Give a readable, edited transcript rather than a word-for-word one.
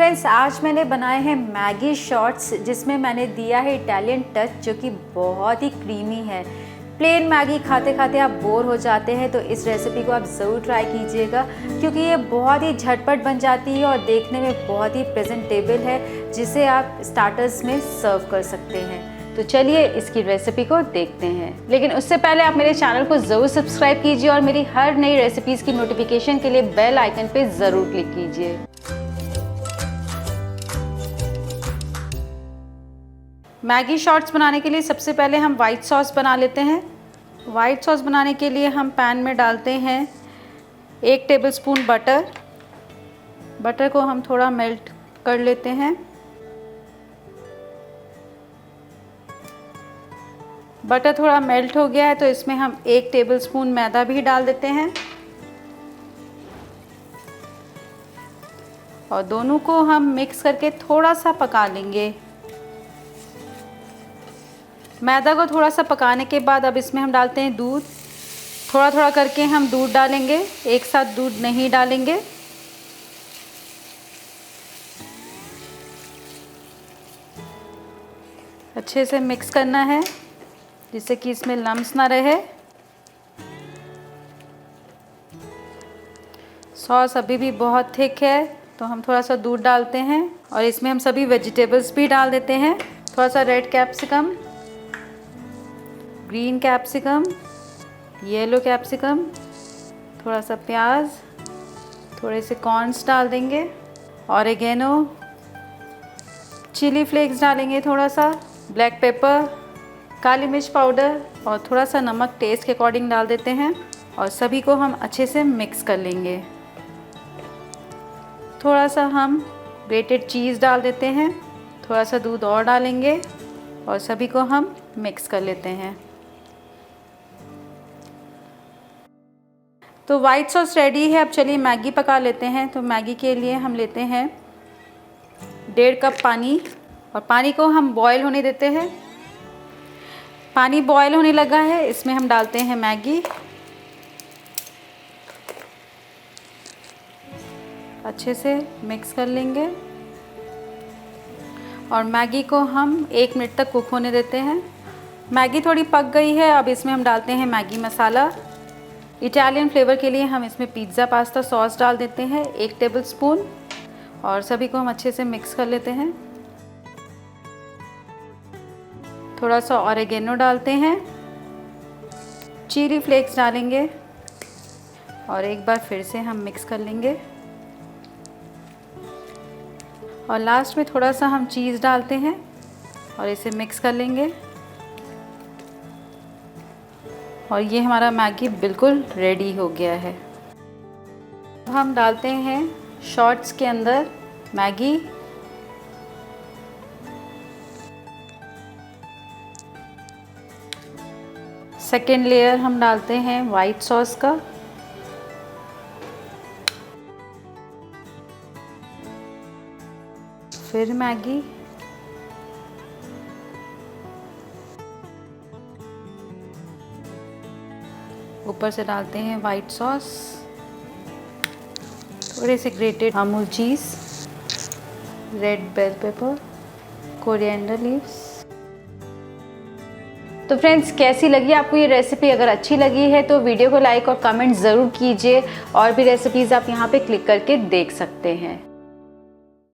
Friends, आज मैंने बनाए हैं मैगी शॉर्ट्स, जिसमें मैंने दिया है इटालियन टच, जो कि बहुत ही क्रीमी है। प्लेन मैगी खाते खाते आप बोर हो जाते हैं तो इस रेसिपी को आप ज़रूर ट्राई कीजिएगा, क्योंकि ये बहुत ही झटपट बन जाती है और देखने में बहुत ही प्रेजेंटेबल है, जिसे आप स्टार्टर्स में सर्व कर सकते हैं। तो चलिए इसकी रेसिपी को देखते हैं। लेकिन उससे पहले आप मेरे चैनल को ज़रूर सब्सक्राइब कीजिए और मेरी हर नई रेसिपीज़ की नोटिफिकेशन के लिए बेल आइकन पे ज़रूर क्लिक कीजिए। मैगी शॉर्ट्स बनाने के लिए सबसे पहले हम वाइट सॉस बना लेते हैं। वाइट सॉस बनाने के लिए हम पैन में डालते हैं 1 टेबलस्पून बटर। बटर को हम थोड़ा मेल्ट कर लेते हैं। बटर थोड़ा मेल्ट हो गया है तो इसमें हम 1 टेबलस्पून मैदा भी डाल देते हैं और दोनों को हम मिक्स करके थोड़ा सा पका लेंगे। मैदा को थोड़ा सा पकाने के बाद अब इसमें हम डालते हैं दूध। थोड़ा थोड़ा करके हम दूध डालेंगे, एक साथ दूध नहीं डालेंगे। अच्छे से मिक्स करना है जिससे कि इसमें लम्स ना रहे। सॉस अभी भी बहुत थिक है तो हम थोड़ा सा दूध डालते हैं और इसमें हम सभी वेजिटेबल्स भी डाल देते हैं। थोड़ा सा red capsicum, green capsicum, yellow capsicum, थोड़ा सा प्याज, थोड़े से कॉर्न्स डाल देंगे, ऑरिगेनो, चिली फ्लेक्स डालेंगे, थोड़ा सा ब्लैक पेपर, काली मिर्च पाउडर और थोड़ा सा नमक टेस्ट के अकॉर्डिंग डाल देते हैं और सभी को हम अच्छे से मिक्स कर लेंगे। थोड़ा सा हम ग्रेटेड चीज़ डाल देते हैं, थोड़ा सा दूध और डालेंगे और सभी को हम मिक्स कर लेते हैं। तो वाइट सॉस रेडी है। अब चलिए मैगी पका लेते हैं। तो मैगी के लिए हम लेते हैं 1.5 कप पानी और पानी को हम बॉईल होने देते हैं। पानी बॉईल होने लगा है, इसमें हम डालते हैं मैगी। अच्छे से मिक्स कर लेंगे और मैगी को हम 1 मिनट तक कुक होने देते हैं। मैगी थोड़ी पक गई है, अब इसमें हम डालते हैं मैगी मसाला। इटालियन फ्लेवर के लिए हम इसमें पिज़्ज़ा पास्ता सॉस डाल देते हैं 1 टेबलस्पून और सभी को हम अच्छे से मिक्स कर लेते हैं। थोड़ा सा ऑरिगेनो डालते हैं, चिली फ्लेक्स डालेंगे और एक बार फिर से हम मिक्स कर लेंगे और लास्ट में थोड़ा सा हम चीज़ डालते हैं और इसे मिक्स कर लेंगे और ये हमारा मैगी बिल्कुल रेडी हो गया है। अब हम डालते हैं शॉर्ट्स के अंदर मैगी। सेकेंड लेयर हम डालते हैं वाइट सॉस का। फिर मैगी, ऊपर से डालते हैं वाइट सॉस, थोड़े से grated Amul cheese, red bell pepper, coriander leaves. तो फ्रेंड्स, कैसी लगी आपको ये रेसिपी? अगर अच्छी लगी है तो वीडियो को लाइक और कमेंट ज़रूर कीजिए और भी रेसिपीज़ आप यहाँ पे क्लिक करके देख सकते हैं।